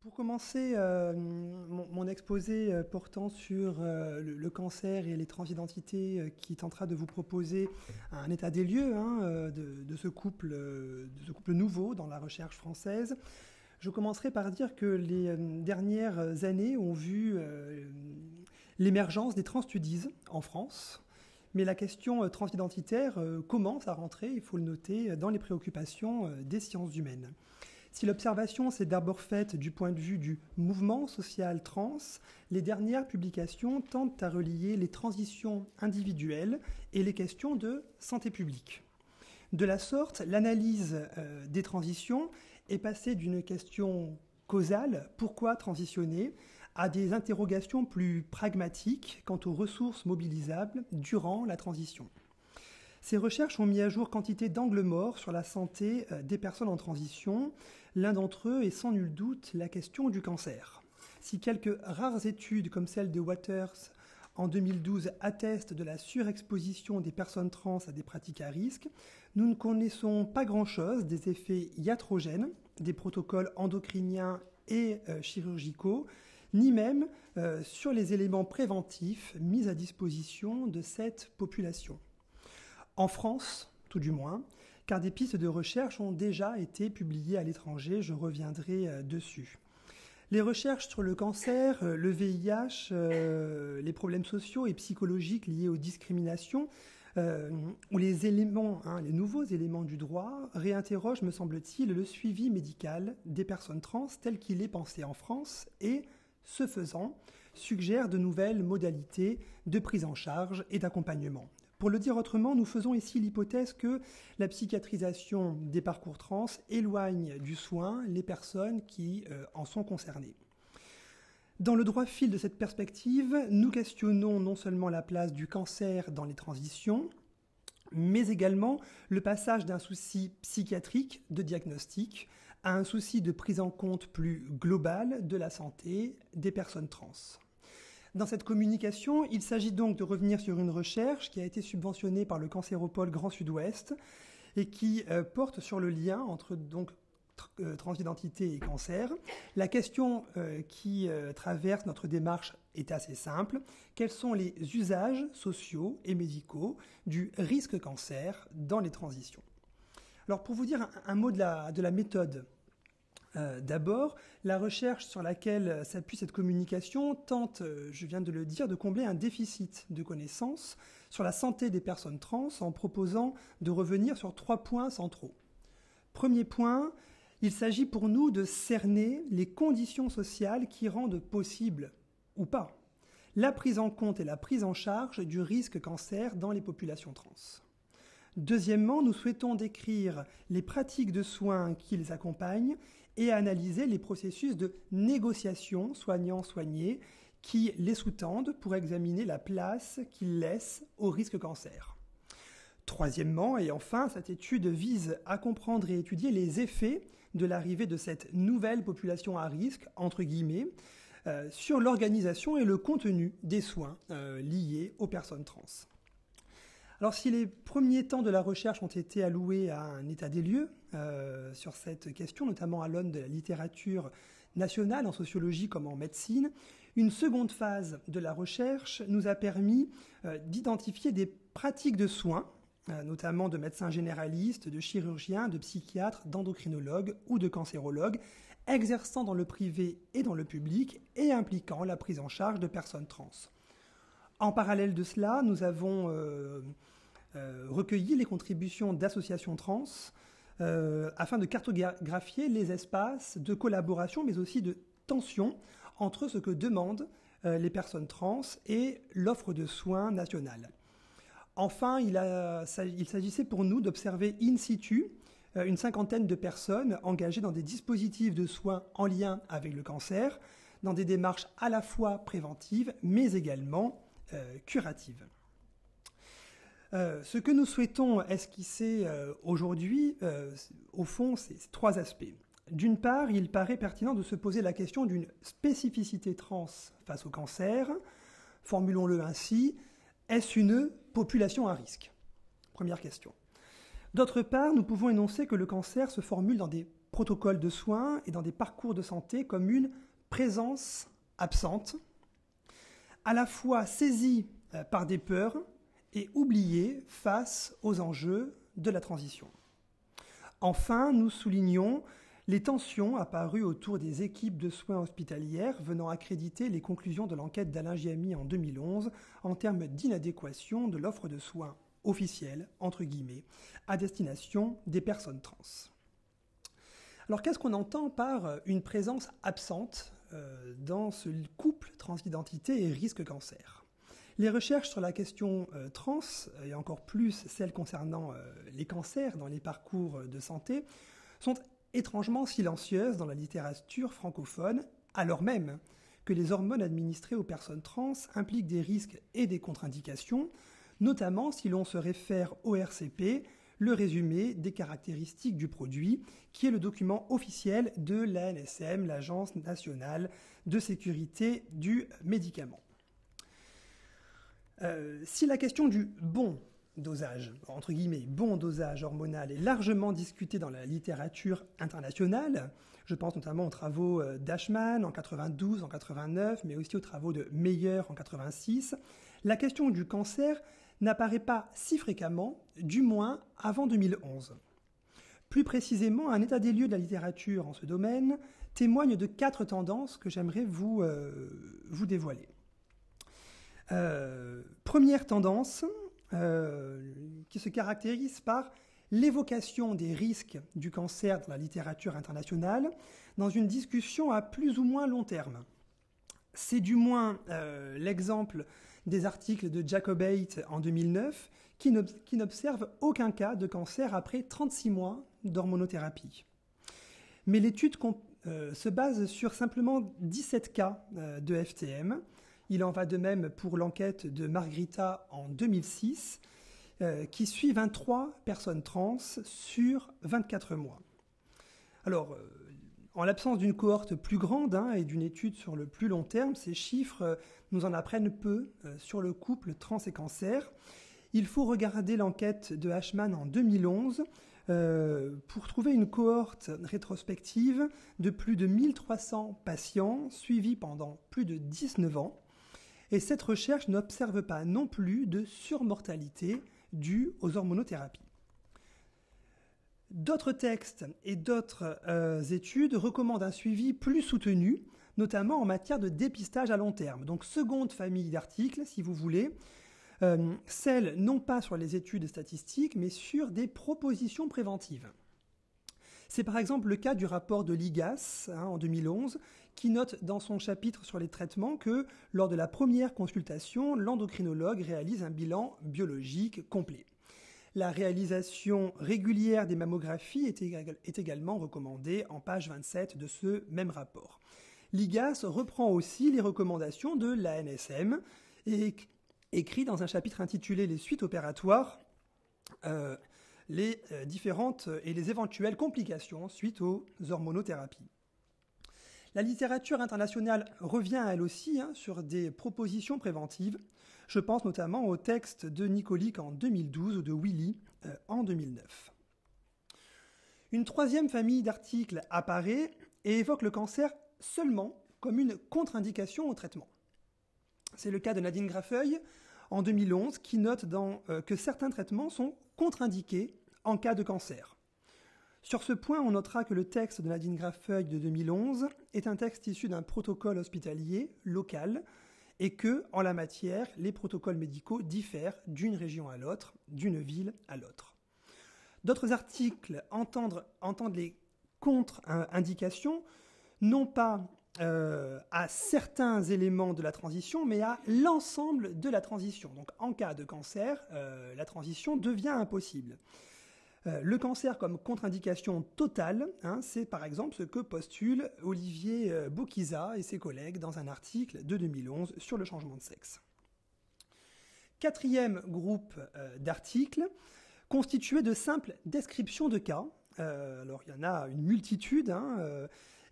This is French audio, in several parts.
Pour commencer mon exposé portant sur le cancer et les transidentités qui tentera de vous proposer un état des lieux de ce couple nouveau dans la recherche française, je commencerai par dire que les dernières années ont vu l'émergence des transstudies en France. Mais la question transidentitaire commence à rentrer, il faut le noter, dans les préoccupations des sciences humaines. Si l'observation s'est d'abord faite du point de vue du mouvement social trans, les dernières publications tentent à relier les transitions individuelles et les questions de santé publique. De la sorte, l'analyse des transitions est passée d'une question causale, pourquoi transitionner, à des interrogations plus pragmatiques quant aux ressources mobilisables durant la transition. Ces recherches ont mis à jour quantité d'angles morts sur la santé des personnes en transition. L'un d'entre eux est sans nul doute la question du cancer. Si quelques rares études comme celle de Waters en 2012 attestent de la surexposition des personnes trans à des pratiques à risque, nous ne connaissons pas grand-chose des effets iatrogènes, des protocoles endocriniens et chirurgicaux, ni même sur les éléments préventifs mis à disposition de cette population. En France, tout du moins, car des pistes de recherche ont déjà été publiées à l'étranger, je reviendrai dessus. Les recherches sur le cancer, le VIH, les problèmes sociaux et psychologiques liés aux discriminations, ou les nouveaux éléments du droit, réinterrogent, me semble-t-il, le suivi médical des personnes trans tel qu'il est pensé en France et, ce faisant, suggèrent de nouvelles modalités de prise en charge et d'accompagnement. Pour le dire autrement, nous faisons ici l'hypothèse que la psychiatrisation des parcours trans éloigne du soin les personnes qui en sont concernées. Dans le droit fil de cette perspective, nous questionnons non seulement la place du cancer dans les transitions, mais également le passage d'un souci psychiatrique de diagnostic à un souci de prise en compte plus globale de la santé des personnes trans. Dans cette communication, il s'agit donc de revenir sur une recherche qui a été subventionnée par le Cancéropole Grand Sud-Ouest et qui porte sur le lien entre transidentité et cancer. La question qui traverse notre démarche est assez simple. Quels sont les usages sociaux et médicaux du risque cancer dans les transitions? Alors pour vous dire un mot de la méthode, d'abord, la recherche sur laquelle s'appuie cette communication tente, je viens de le dire, de combler un déficit de connaissances sur la santé des personnes trans en proposant de revenir sur 3 points centraux. Premier point, il s'agit pour nous de cerner les conditions sociales qui rendent possible, ou pas, la prise en compte et la prise en charge du risque cancer dans les populations trans. Deuxièmement, nous souhaitons décrire les pratiques de soins qui les accompagnent et analyser les processus de négociation soignant-soigné qui les sous-tendent pour examiner la place qu'ils laissent au risque cancer. Troisièmement, et enfin, cette étude vise à comprendre et étudier les effets de l'arrivée de cette nouvelle population à risque, entre guillemets, sur l'organisation et le contenu des soins liés aux personnes trans. Alors si les premiers temps de la recherche ont été alloués à un état des lieux sur cette question, notamment à l'aune de la littérature nationale en sociologie comme en médecine, une seconde phase de la recherche nous a permis d'identifier des pratiques de soins, notamment de médecins généralistes, de chirurgiens, de psychiatres, d'endocrinologues ou de cancérologues, exerçant dans le privé et dans le public et impliquant la prise en charge de personnes trans. En parallèle de cela, nous avons recueilli les contributions d'associations trans afin de cartographier les espaces de collaboration, mais aussi de tension entre ce que demandent les personnes trans et l'offre de soins nationale. Enfin, il s'agissait pour nous d'observer in situ une cinquantaine de personnes engagées dans des dispositifs de soins en lien avec le cancer, dans des démarches à la fois préventives, mais également curative. Ce que nous souhaitons esquisser aujourd'hui, au fond, c'est 3 aspects. D'une part, il paraît pertinent de se poser la question d'une spécificité trans face au cancer. Formulons-le ainsi, est-ce une population à risque? Première question. D'autre part, nous pouvons énoncer que le cancer se formule dans des protocoles de soins et dans des parcours de santé comme une présence absente, à la fois saisie par des peurs et oubliée face aux enjeux de la transition. Enfin, nous soulignons les tensions apparues autour des équipes de soins hospitalières venant accréditer les conclusions de l'enquête d'Alain Giamy en 2011 en termes d'inadéquation de l'offre de soins officielle, entre guillemets, à destination des personnes trans. Alors qu'est-ce qu'on entend par une présence absente dans ce couple transidentité et risque cancer ? Les recherches sur la question trans, et encore plus celles concernant les cancers dans les parcours de santé, sont étrangement silencieuses dans la littérature francophone, alors même que les hormones administrées aux personnes trans impliquent des risques et des contre-indications, notamment si l'on se réfère au RCP, le résumé des caractéristiques du produit, qui est le document officiel de l'ANSM, l'Agence nationale de sécurité du médicament. Si la question du bon dosage, entre guillemets, bon dosage hormonal est largement discutée dans la littérature internationale, je pense notamment aux travaux d'Ashman en 92, en 89, mais aussi aux travaux de Meyer en 86, la question du cancer n'apparaît pas si fréquemment, du moins avant 2011. Plus précisément, un état des lieux de la littérature en ce domaine témoigne de 4 tendances que j'aimerais vous dévoiler. Première tendance, qui se caractérise par l'évocation des risques du cancer dans la littérature internationale dans une discussion à plus ou moins long terme. C'est du moins l'exemple des articles de Jacobait en 2009 qui n'observent aucun cas de cancer après 36 mois d'hormonothérapie. Mais l'étude se base sur simplement 17 cas de FTM. Il en va de même pour l'enquête de Margrita en 2006, qui suit 23 personnes trans sur 24 mois. Alors, en l'absence d'une cohorte plus grande et d'une étude sur le plus long terme, ces chiffres nous en apprennent peu sur le couple trans et cancer. Il faut regarder l'enquête de Ashman en 2011 pour trouver une cohorte rétrospective de plus de 1300 patients suivis pendant plus de 19 ans. Et cette recherche n'observe pas non plus de surmortalité due aux hormonothérapies. D'autres textes et d'autres études recommandent un suivi plus soutenu, notamment en matière de dépistage à long terme. Donc, seconde famille d'articles, si vous voulez, celle non pas sur les études statistiques, mais sur des propositions préventives. C'est par exemple le cas du rapport de l'IGAS en 2011, qui note dans son chapitre sur les traitements que lors de la première consultation, l'endocrinologue réalise un bilan biologique complet. La réalisation régulière des mammographies est également recommandée en page 27 de ce même rapport. L'IGAS reprend aussi les recommandations de l'ANSM et écrit dans un chapitre intitulé « Les suites opératoires » les différentes et les éventuelles complications suite aux hormonothérapies. La littérature internationale revient elle aussi sur des propositions préventives. Je pense notamment au texte de Nikolic en 2012 ou de Willy en 2009. Une troisième famille d'articles apparaît et évoque le cancer seulement comme une contre-indication au traitement. C'est le cas de Nadine Grafeuil en 2011 qui note que certains traitements sont contre-indiqués en cas de cancer. Sur ce point, on notera que le texte de Nadine Grafeuil de 2011 est un texte issu d'un protocole hospitalier local et que, en la matière, les protocoles médicaux diffèrent d'une région à l'autre, d'une ville à l'autre. D'autres articles entendent les contre-indications, non pas à certains éléments de la transition, mais à l'ensemble de la transition. Donc, en cas de cancer, la transition devient impossible. Le cancer comme contre-indication totale, c'est par exemple ce que postule Olivier Boukiza et ses collègues dans un article de 2011 sur le changement de sexe. Quatrième groupe d'articles, constitué de simples descriptions de cas. Alors il y en a une multitude,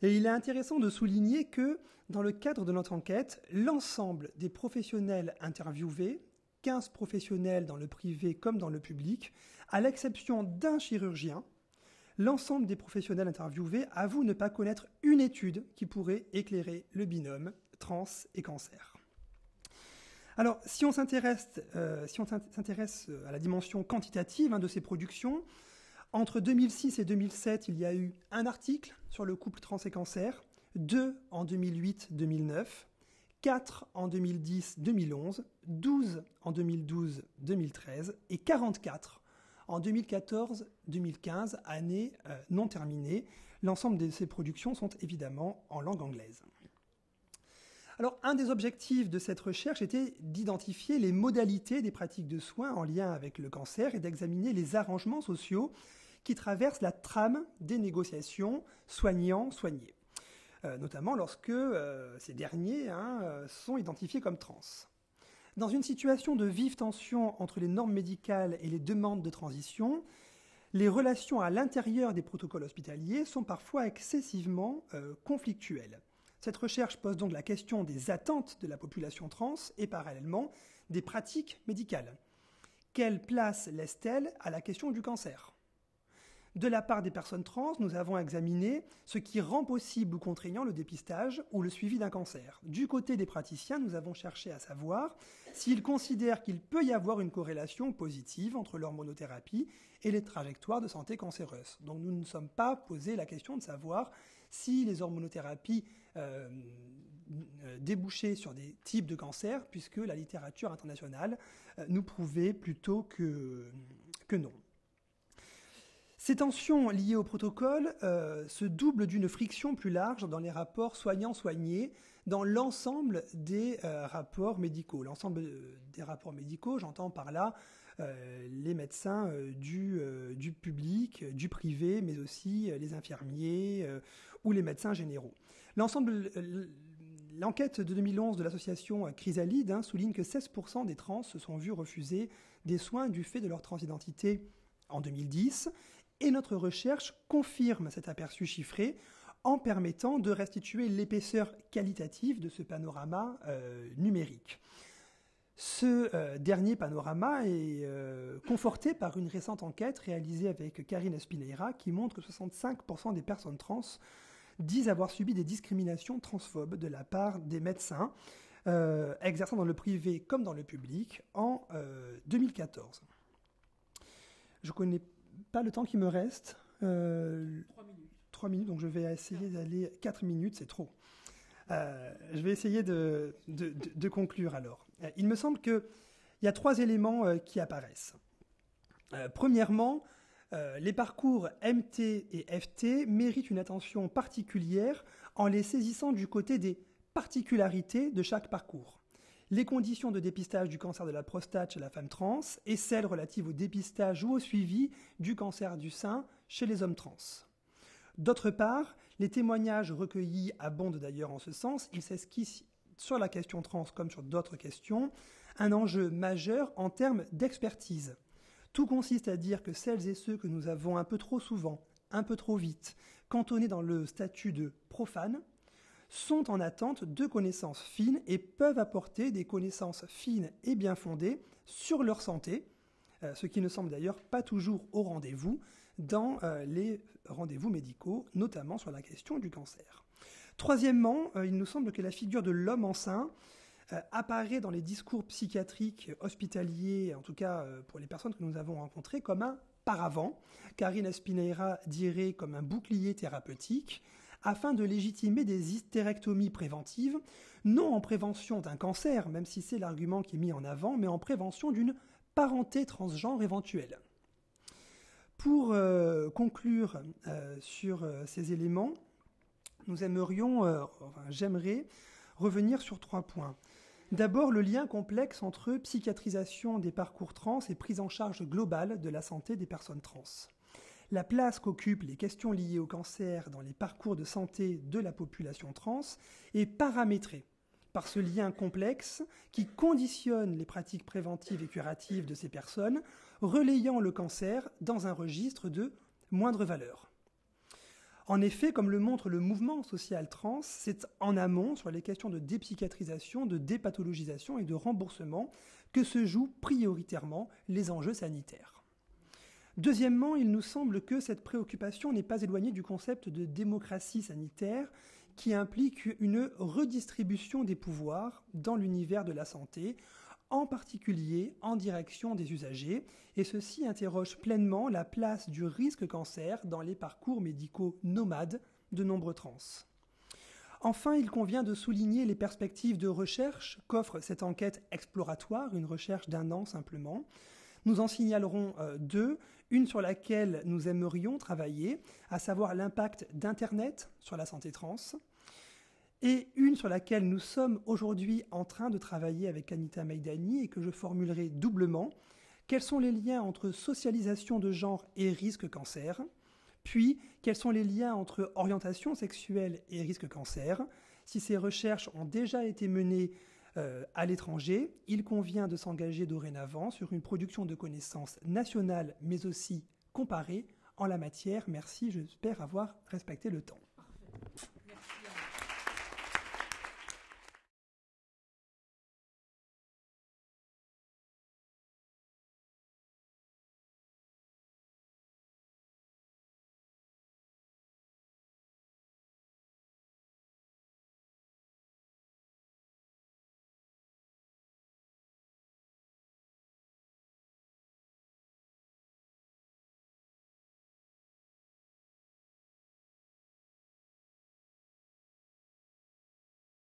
et il est intéressant de souligner que dans le cadre de notre enquête, l'ensemble des professionnels interviewés, 15 professionnels dans le privé comme dans le public, à l'exception d'un chirurgien, l'ensemble des professionnels interviewés avouent ne pas connaître une étude qui pourrait éclairer le binôme trans et cancer. Alors, si on s'intéresse à la dimension quantitative de ces productions, entre 2006 et 2007, il y a eu un article sur le couple trans et cancer, 2 en 2008-2009, 4 en 2010-2011, 12 en 2012-2013 et 44 en 2014-2015, année non terminée. L'ensemble de ces productions sont évidemment en langue anglaise. Alors, un des objectifs de cette recherche était d'identifier les modalités des pratiques de soins en lien avec le cancer et d'examiner les arrangements sociaux qui traversent la trame des négociations soignants-soignés, notamment lorsque ces derniers sont identifiés comme trans. Dans une situation de vive tension entre les normes médicales et les demandes de transition, les relations à l'intérieur des protocoles hospitaliers sont parfois excessivement conflictuelles. Cette recherche pose donc la question des attentes de la population trans et parallèlement des pratiques médicales. Quelle place laisse-t-elle à la question du cancer ? De la part des personnes trans, nous avons examiné ce qui rend possible ou contraignant le dépistage ou le suivi d'un cancer. Du côté des praticiens, nous avons cherché à savoir s'ils considèrent qu'il peut y avoir une corrélation positive entre l'hormonothérapie et les trajectoires de santé cancéreuse. Donc nous ne nous sommes pas posé la question de savoir si les hormonothérapies débouchaient sur des types de cancers, puisque la littérature internationale nous prouvait plutôt que non. Ces tensions liées au protocole se doublent d'une friction plus large dans les rapports soignants-soignés, dans l'ensemble des rapports médicaux. L'ensemble des rapports médicaux, j'entends par là les médecins du public, du privé, mais aussi les infirmiers ou les médecins généraux. L'enquête de 2011 de l'association Chrysalide souligne que 16% des trans se sont vus refuser des soins du fait de leur transidentité en 2010. Et notre recherche confirme cet aperçu chiffré en permettant de restituer l'épaisseur qualitative de ce panorama numérique. Ce dernier panorama est conforté par une récente enquête réalisée avec Karine Espineira qui montre que 65% des personnes trans disent avoir subi des discriminations transphobes de la part des médecins exerçant dans le privé comme dans le public en 2014. Je connais pas le temps qui me reste. 3 minutes. 3 minutes, donc je vais essayer d'aller... 4 minutes, c'est trop. Je vais essayer de conclure alors. Il me semble qu'il y a 3 éléments qui apparaissent. Premièrement, les parcours MT et FT méritent une attention particulière en les saisissant du côté des particularités de chaque parcours. Les conditions de dépistage du cancer de la prostate chez la femme trans et celles relatives au dépistage ou au suivi du cancer du sein chez les hommes trans. D'autre part, les témoignages recueillis abondent d'ailleurs en ce sens. Il s'esquisse sur la question trans comme sur d'autres questions un enjeu majeur en termes d'expertise. Tout consiste à dire que celles et ceux que nous avons un peu trop souvent, un peu trop vite, cantonnés dans le statut de profane, sont en attente de connaissances fines et peuvent apporter des connaissances fines et bien fondées sur leur santé, ce qui ne semble d'ailleurs pas toujours au rendez-vous dans les rendez-vous médicaux, notamment sur la question du cancer. Troisièmement, il nous semble que la figure de l'homme enceint apparaît dans les discours psychiatriques hospitaliers, en tout cas pour les personnes que nous avons rencontrées, comme un paravent, Karine Espineira dirait comme un bouclier thérapeutique, afin de légitimer des hystérectomies préventives, non en prévention d'un cancer, même si c'est l'argument qui est mis en avant, mais en prévention d'une parenté transgenre éventuelle. Pour conclure sur ces éléments, j'aimerais revenir sur 3 points. D'abord, le lien complexe entre psychiatrisation des parcours trans et prise en charge globale de la santé des personnes trans. La place qu'occupent les questions liées au cancer dans les parcours de santé de la population trans est paramétrée par ce lien complexe qui conditionne les pratiques préventives et curatives de ces personnes, relayant le cancer dans un registre de moindre valeur. En effet, comme le montre le mouvement social trans, c'est en amont sur les questions de dépsychiatrisation, de dépathologisation et de remboursement que se jouent prioritairement les enjeux sanitaires. Deuxièmement, il nous semble que cette préoccupation n'est pas éloignée du concept de démocratie sanitaire qui implique une redistribution des pouvoirs dans l'univers de la santé, en particulier en direction des usagers, et ceci interroge pleinement la place du risque cancer dans les parcours médicaux nomades de nombreux trans. Enfin, il convient de souligner les perspectives de recherche qu'offre cette enquête exploratoire, une recherche d'1 an simplement. Nous en signalerons 2, une sur laquelle nous aimerions travailler, à savoir l'impact d'Internet sur la santé trans, et une sur laquelle nous sommes aujourd'hui en train de travailler avec Anita Meidani et que je formulerai doublement. Quels sont les liens entre socialisation de genre et risque cancer ? Puis, quels sont les liens entre orientation sexuelle et risque cancer ? Si ces recherches ont déjà été menées à l'étranger, il convient de s'engager dorénavant sur une production de connaissances nationales, mais aussi comparées en la matière. Merci, j'espère avoir respecté le temps.